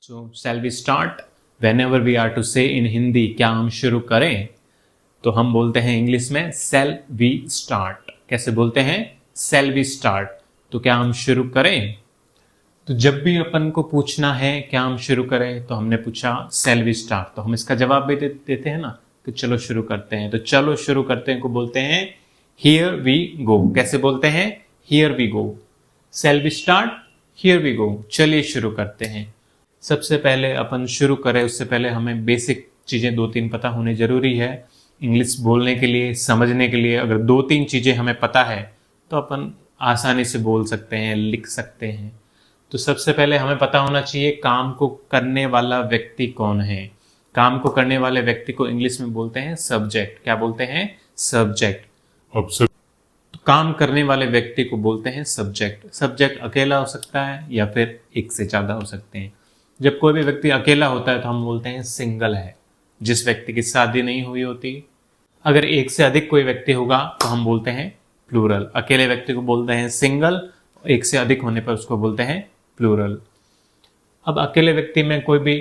So shall we start? Whenever we are to say in Hindi क्या हम शुरू करें, तो हम बोलते हैं इंग्लिश में shall we start। कैसे बोलते हैं? shall we start। तो क्या हम शुरू करें? तो जब भी अपन को पूछना है क्या हम शुरू करें, तो हमने पूछा shall we start, तो हम इसका जवाब भी देते हैं ना, तो चलो शुरू करते हैं। तो चलो शुरू करते हैं को बोलते हैं here we go। कैसे बोलते हैं? here we go। shall we start? here we go। चलिए शुरू करते हैं। सबसे पहले अपन शुरू करें उससे पहले हमें बेसिक चीज़ें 2-3 पता होने ज़रूरी है। इंग्लिश बोलने के लिए, समझने के लिए अगर 2-3 चीज़ें हमें पता है तो अपन आसानी से बोल सकते हैं, लिख सकते हैं। तो सबसे पहले हमें पता होना चाहिए काम को करने वाला व्यक्ति कौन है। काम को करने वाले व्यक्ति को इंग्लिश में बोलते हैं सब्जेक्ट। क्या बोलते हैं? सब्जेक्ट। तो काम करने वाले व्यक्ति को बोलते हैं सब्जेक्ट। सब्जेक्ट अकेला हो सकता है या फिर एक से ज़्यादा हो सकते हैं। जब कोई भी व्यक्ति अकेला होता है तो हम बोलते हैं सिंगल है। जिस व्यक्ति की शादी नहीं हुई होती, अगर एक से अधिक कोई व्यक्ति होगा तो हम बोलते हैं प्लूरल। अकेले व्यक्ति को बोलते हैं सिंगल, एक से अधिक होने पर उसको बोलते हैं प्लूरल। अब अकेले व्यक्ति में कोई भी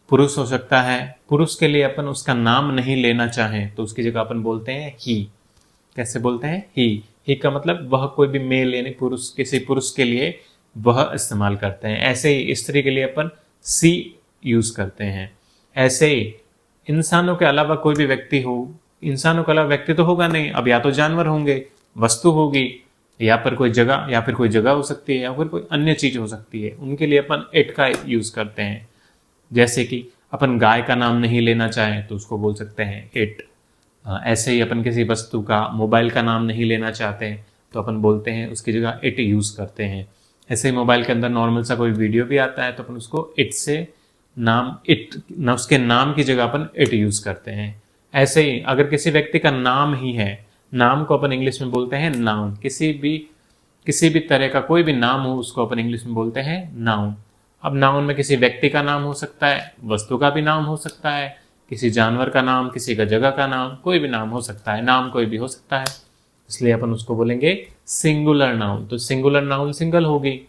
पुरुष हो सकता है। पुरुष के लिए अपन उसका नाम नहीं लेना चाहें तो उसकी जगह अपन बोलते हैं ही। कैसे बोलते हैं? ही का मतलब वह कोई भी मेल यानी पुरुष, किसी पुरुष के लिए वह इस्तेमाल करते हैं। ऐसे ही स्त्री के लिए अपन सी यूज करते हैं। ऐसे ही इंसानों के अलावा कोई भी व्यक्ति हो, इंसानों के अलावा व्यक्ति तो होगा नहीं, अब या तो जानवर होंगे, वस्तु होगी, या फिर कोई जगह हो सकती है, या फिर कोई अन्य चीज हो सकती है, उनके लिए अपन इट का यूज करते हैं। जैसे कि अपन गाय का नाम नहीं लेना चाहें तो उसको बोल सकते हैं इट। ऐसे ही अपन किसी वस्तु का, मोबाइल का नाम नहीं लेना चाहते हैं तो अपन बोलते हैं उसकी जगह इट यूज करते हैं। ऐसे ही मोबाइल के अंदर नॉर्मल सा कोई वीडियो भी आता है तो अपन उसको इट से उसके नाम की जगह अपन इट यूज करते हैं। ऐसे ही अगर किसी व्यक्ति का नाम ही है, नाम को अपन इंग्लिश में बोलते हैं नाउन। किसी भी तरह का कोई भी नाम हो उसको अपन इंग्लिश में बोलते हैं नाउन। अब नाउन में किसी व्यक्ति का नाम हो सकता है, वस्तु का भी नाम हो सकता है, किसी जानवर का नाम, किसी का जगह का नाम, कोई भी नाम हो सकता है। नाम कोई भी हो सकता है, इसलिए अपन उसको बोलेंगे सिंगुलर नाउन। तो सिंगुलर नाउन सिंगल होगी।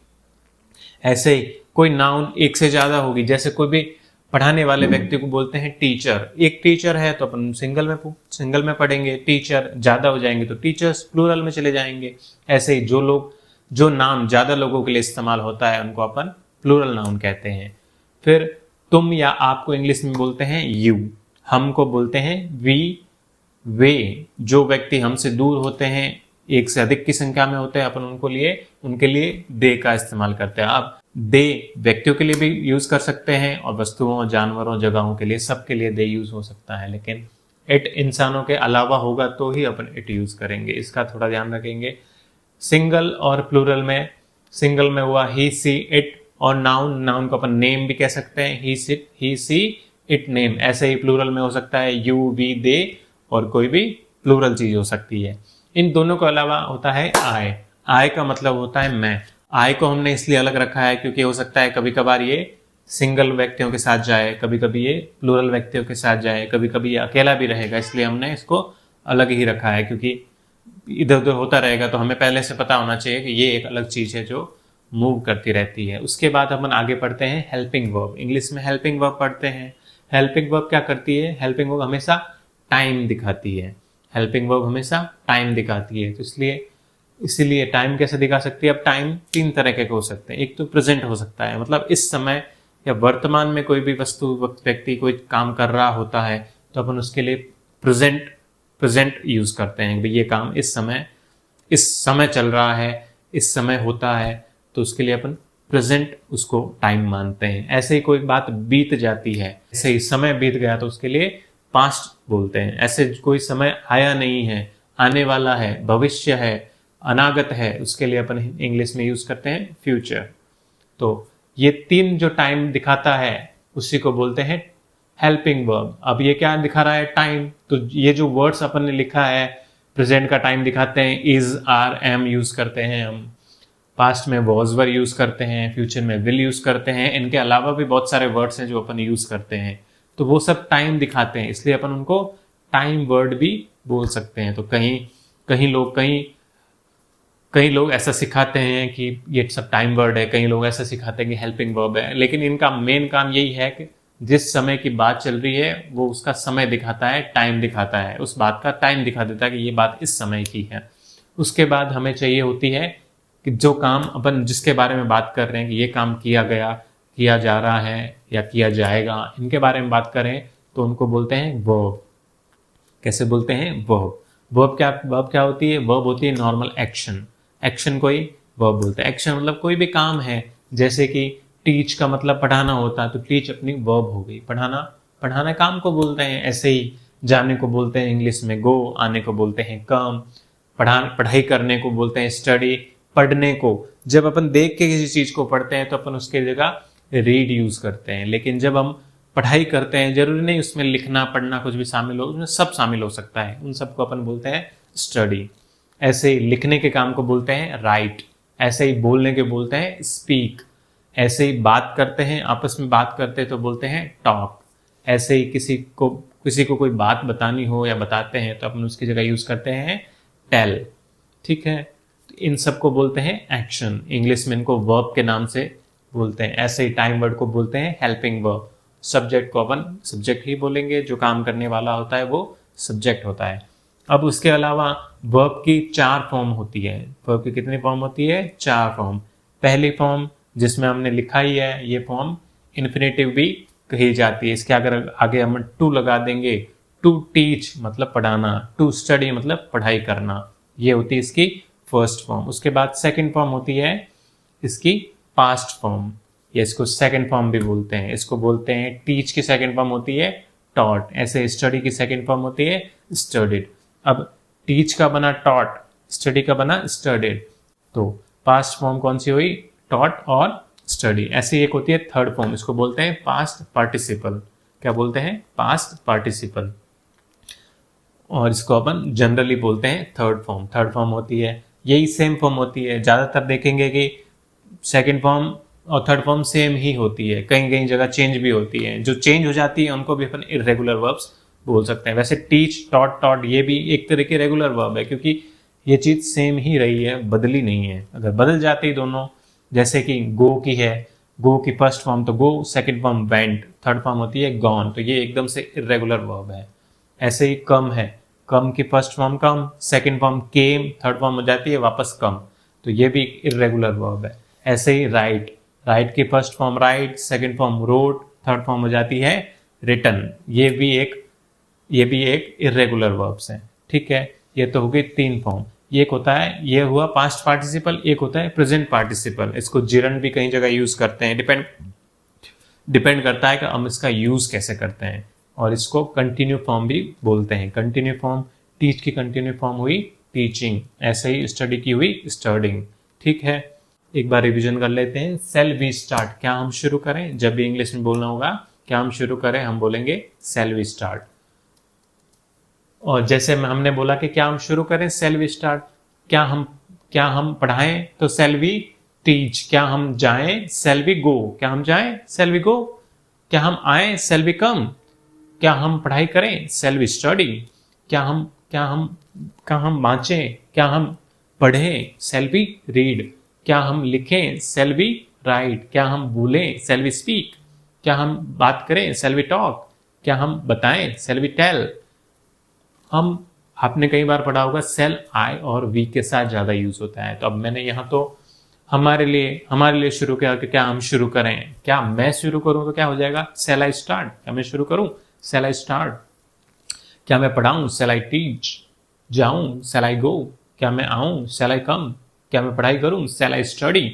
ऐसे ही कोई नाउन एक से ज्यादा होगी। जैसे कोई भी पढ़ाने वाले व्यक्ति को बोलते हैं टीचर। एक टीचर है तो अपन सिंगल में पढ़ेंगे। टीचर ज्यादा हो जाएंगे तो टीचर्स प्लूरल में चले जाएंगे। ऐसे ही जो नाम ज्यादा लोगों के लिए इस्तेमाल होता है उनको अपन प्लूरल नाउन कहते हैं। फिर तुम या आप को इंग्लिश में बोलते हैं यू। हम को बोलते हैं वी, वे। जो व्यक्ति हमसे दूर होते हैं, एक से अधिक की संख्या में होते हैं, अपन उनके लिए दे का इस्तेमाल करते हैं। अब दे व्यक्तियों के लिए भी यूज कर सकते हैं और वस्तुओं, जानवरों, जगहों के लिए, सबके लिए दे यूज हो सकता है। लेकिन इट इंसानों के अलावा होगा तो ही अपन इट यूज करेंगे, इसका थोड़ा ध्यान रखेंगे। सिंगल और प्लूरल में, सिंगल में हुआ ही, सी, इट, और नाउन को अपन नेम भी कह सकते हैं। ही, सी, इट, नेम। ऐसे ही प्लूरल में हो सकता है यू, वी, दे, और कोई भी प्लूरल चीज हो सकती है। इन दोनों के अलावा होता है आई। आई का मतलब होता है मैं। आई को हमने इसलिए अलग रखा है क्योंकि हो सकता है कभी कभार ये सिंगल व्यक्तियों के साथ जाए, कभी कभी ये प्लूरल व्यक्तियों के साथ जाए, कभी कभी ये अकेला भी रहेगा, इसलिए हमने इसको अलग ही रखा है। क्योंकि इधर उधर होता रहेगा तो हमें पहले से पता होना चाहिए कि ये एक अलग चीज है जो मूव करती रहती है। उसके बाद अपन आगे पढ़ते हैं हेल्पिंग वर्ब। इंग्लिश में हेल्पिंग वर्ब पढ़ते हैं। हेल्पिंग वर्ब क्या करती है? हेल्पिंग वर्ब हमेशा टाइम दिखाती है। हेल्पिंग वर्ब हमेशा टाइम दिखाती है। तो इसीलिए टाइम कैसे दिखा सकती है? अब टाइम 3 तरह के हो सकते हैं। एक तो प्रेजेंट हो सकता है, मतलब इस समय या वर्तमान में कोई भी वस्तु, व्यक्ति कोई काम कर रहा होता है तो अपन उसके लिए प्रेजेंट यूज करते हैं। ये काम इस समय चल रहा है, इस समय होता है, तो उसके लिए अपन प्रेजेंट उसको टाइम मानते हैं। ऐसे ही कोई बात बीत जाती है, ऐसे ही समय बीत गया तो उसके लिए पास्ट बोलते हैं। ऐसे कोई समय आया नहीं है, आने वाला है, भविष्य है, अनागत है, उसके लिए अपन इंग्लिश में यूज करते हैं फ्यूचर। तो ये 3 जो टाइम दिखाता है उसी को बोलते हैं हेल्पिंग वर्ब। अब ये क्या दिखा रहा है? टाइम। तो ये जो वर्ड्स अपन ने लिखा है, प्रेजेंट का टाइम दिखाते हैं, इज, आर, एम यूज करते हैं हम। पास्ट में वॉज वर यूज करते हैं, फ्यूचर में विल यूज करते हैं। इनके अलावा भी बहुत सारे वर्ड्स हैं जो अपन यूज करते हैं, तो वो सब टाइम दिखाते हैं, इसलिए अपन उनको टाइम वर्ड भी बोल सकते हैं। तो कहीं लोग कई लोग ऐसा सिखाते हैं कि ये सब टाइम वर्ड है, कई लोग ऐसा सिखाते हैं कि हेल्पिंग वर्ब है, लेकिन इनका मेन काम यही है कि जिस समय की बात चल रही है वो उसका समय दिखाता है, टाइम दिखाता है, उस बात का टाइम दिखा देता है कि ये बात इस समय की है। उसके बाद हमें चाहिए होती है कि जो काम अपन जिसके बारे में बात कर रहे हैं कि ये काम किया गया, किया जा रहा है या किया जाएगा, इनके बारे में बात करें तो उनको बोलते हैं वर्ब। कैसे बोलते हैं? वर्ब। वर्ब क्या होती है? वर्ब होती है नॉर्मल एक्शन। एक्शन कोई वर्ब बोलते हैं। एक्शन मतलब कोई भी काम है, जैसे कि टीच का मतलब पढ़ाना होता है, तो टीच अपनी वर्ब हो गई। पढ़ाना काम को बोलते हैं। ऐसे ही जाने को बोलते हैं इंग्लिश में गो, आने को बोलते हैं कम, पढ़ाई करने को बोलते हैं स्टडी, पढ़ने को जब अपन देख के किसी चीज को पढ़ते हैं तो अपन उसके जगह रीड यूज करते हैं, लेकिन जब हम पढ़ाई करते हैं जरूरी नहीं उसमें लिखना पढ़ना कुछ भी शामिल हो, उसमें सब शामिल हो सकता है, उन सबको अपन बोलते हैं स्टडी। ऐसे ही लिखने के काम को बोलते हैं राइट, ऐसे ही बोलने के बोलते हैं स्पीक, ऐसे ही बात करते हैं आपस में बात करते हैं तो बोलते हैं टॉक, ऐसे ही किसी को कोई बात बतानी हो या बताते हैं तो अपन उसकी जगह यूज करते हैं टेल। ठीक है, तो इन सबको बोलते हैं एक्शन। इंग्लिश में इनको वर्ब के नाम से बोलते हैं। ऐसे ही टाइम वर्ड को बोलते हैं हेल्पिंग वर्ब। सब्जेक्ट को अपन सब्जेक्ट ही बोलेंगे, जो काम करने वाला होता है वो सब्जेक्ट होता है। अब उसके अलावा वर्ब की 4 फॉर्म होती है। वर्ब की कितनी फॉर्म होती है? 4 फॉर्म। पहली फॉर्म जिसमें हमने लिखा ही है, ये फॉर्म इन्फिनेटिव भी कही जाती है। इसके अगर आगे हम टू लगा देंगे, टू टीच मतलब पढ़ाना, टू स्टडी मतलब पढ़ाई करना, ये होती है इसकी फर्स्ट फॉर्म। उसके बाद सेकंड फॉर्म होती है इसकी पास्ट फॉर्म, या इसको सेकंड फॉर्म भी बोलते हैं। इसको बोलते हैं टीच की सेकंड फॉर्म होती है टॉट, ऐसे स्टडी की सेकंड फॉर्म होती है स्टडीड। अब टीच का बना टॉट, स्टडी का बना स्टडीड, तो पास्ट फॉर्म कौन सी हुई? टॉट और स्टडी। ऐसे एक होती है थर्ड फॉर्म, इसको बोलते हैं पास्ट पार्टिसिपल। क्या बोलते हैं? Past participle. और इसको अपन जनरली बोलते हैं थर्ड फॉर्म। थर्ड फॉर्म होती है, यही सेम फॉर्म होती है। ज़्यादातर देखेंगे कि सेकंड फॉर्म और थर्ड फॉर्म सेम ही होती है, कहीं कहीं जगह चेंज भी होती है। जो चेंज हो जाती है उनको भी अपन इरेगुलर वर्ब्स बोल सकते हैं। वैसे टीच, टॉट, टॉट ये भी एक तरह के रेगुलर वर्ब है, क्योंकि ये चीज़ सेम ही रही है, बदली नहीं है। अगर बदल जाती दोनों, जैसे कि गो की है, गो की फर्स्ट फॉर्म तो go, second form went, third form होती है गॉन, तो ये एकदम से इरेगुलर वर्ब है। ऐसे ही कम है, कम की फर्स्ट फॉर्म कम, सेकंड फॉर्म केम, थर्ड फॉर्म हो जाती है वापस कम, तो ये भी इरेगुलर वर्ब है। ऐसे ही राइट, राइट की first form write, second form wrote, third form हो जाती है रिटन, ये भी एक इरेगुलर वर्ब्स है। ठीक है, ये तो हो गई 3 फॉर्म। एक होता है, ये हुआ पास्ट पार्टिसिपल, एक होता है प्रेजेंट पार्टिसिपल। इसको जिरन भी कई जगह यूज करते हैं, डिपेंड करता है कि हम इसका यूज कैसे करते हैं। और इसको कंटिन्यू फॉर्म भी बोलते हैं। कंटिन्यू फॉर्म, टीच की कंटिन्यू फॉर्म हुई टीचिंग, ऐसे ही स्टडी की हुई स्टडिंग। ठीक है, एक बार रिवीजन कर लेते हैं। सेल वी स्टार्ट, क्या हम शुरू करें? जब भी इंग्लिश में बोलना होगा क्या हम शुरू करें, हम बोलेंगे सेल वी स्टार्ट। और जैसे हमने बोला कि क्या हम शुरू करें, सेल वी स्टार्ट। क्या हम पढ़ाएं, तो सेल वी टीच। क्या हम जाएं, सेल वी गो। क्या हम जाएं, सेल वी गो। क्या हम आए, सेल वी कम। क्या हम पढ़ाई करें, सेल वी स्टडी। क्या हम बाँचें, क्या हम पढ़ें, सेल वी रीड। क्या हम लिखें, सेल वी राइट। क्या हम बोलें, सेल वी स्पीक। क्या हम बात करें, सेल वी टॉक। क्या हम बताएं, सेल वी टेल। आपने कई बार पढ़ा होगा सेल आई और वी के साथ ज़्यादा यूज होता है, तो अब मैंने यहाँ तो हमारे लिए शुरू किया कि क्या हम शुरू करें। क्या मैं शुरू करूँ तो क्या हो जाएगा, सेल आई स्टार्ट। क्या मैं शुरू करूँ, सेल आई स्टार्ट। क्या मैं पढ़ाऊँ, सेल आई टीच। जाऊँ, सेल आई गो। क्या मैं आऊँ, सेल आई कम। क्या मैं पढ़ाई करूँ, सेल आई स्टडी।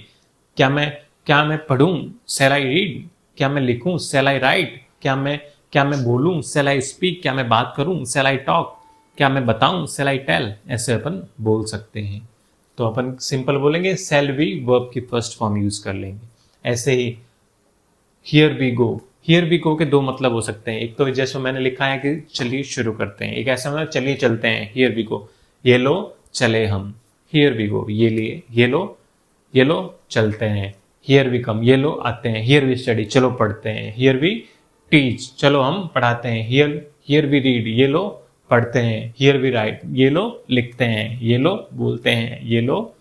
क्या मैं पढ़ूँ, सेल आई रीड। क्या मैं लिखूँ, सेल आई राइट। क्या मैं बोलूँ, सेल आई स्पीक। क्या मैं बात करूँ, सेल आई टॉक। क्या मैं बताऊँ, सेल आई टेल। ऐसे अपन बोल सकते हैं। तो अपन सिंपल बोलेंगे, सेल वी वर्ब की फर्स्ट फॉर्म यूज कर लेंगे। ऐसे ही here we go. Here we go के 2 मतलब हो सकते हैं। एक तो जैसे मैंने लिखा है कि चलिए शुरू करते हैं, एक ऐसा मतलब चलिए चलते हैं, हियर वी गो। ये लो चले हम, हियर वी गो ये लिए, ये लो चलते हैं। हियर वी कम, ये लो आते हैं। हियर वी स्टडी, चलो पढ़ते हैं। हियर वी टीच, चलो हम पढ़ाते हैं। हियर वी रीड, ये लो पढ़ते हैं। हियर वी राइट, ये लो लिखते हैं। ये लो बोलते हैं। ये लो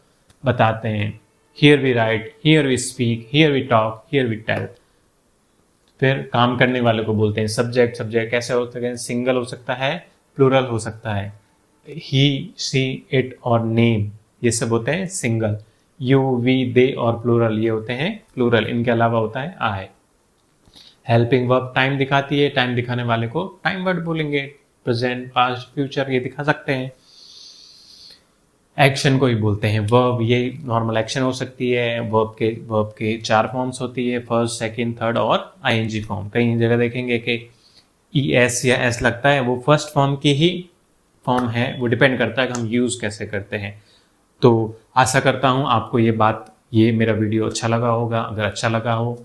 बताते हैं। Here we write, here we speak, here we talk, here we tell. फिर काम करने वाले को बोलते हैं सब्जेक्ट। सब्जेक्ट कैसे हो सकते हैं? सिंगल हो सकता है, प्लूरल हो सकता है। ही, शी, इट और नेम ये सब होते हैं सिंगल। यू, वी, दे और प्लूरल ये होते हैं प्लूरल। इनके अलावा होता है आई। हेल्पिंग वर्ब टाइम दिखाती है, टाइम दिखाने वाले को टाइम वर्ड बोलेंगे। प्रेजेंट, पास्ट, फ्यूचर ये दिखा सकते हैं। एक्शन को ही बोलते हैं वर्ब। ये नॉर्मल एक्शन हो सकती है। वर्ब के 4 फॉर्म्स होती है, फर्स्ट, सेकंड, थर्ड और आईएनजी फॉर्म। कई जगह देखेंगे कि ई एस या एस लगता है, वो फर्स्ट फॉर्म की ही फॉर्म है। वो डिपेंड करता है कि हम यूज़ कैसे करते हैं। तो आशा करता हूँ आपको ये मेरा वीडियो अच्छा लगा होगा। अगर अच्छा लगा हो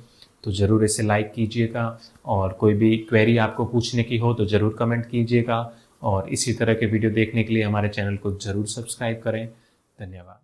तो ज़रूर इसे लाइक कीजिएगा, और कोई भी क्वेरी आपको पूछने की हो तो ज़रूर कमेंट कीजिएगा। और इसी तरह के वीडियो देखने के लिए हमारे चैनल को ज़रूर सब्सक्राइब करें। धन्यवाद।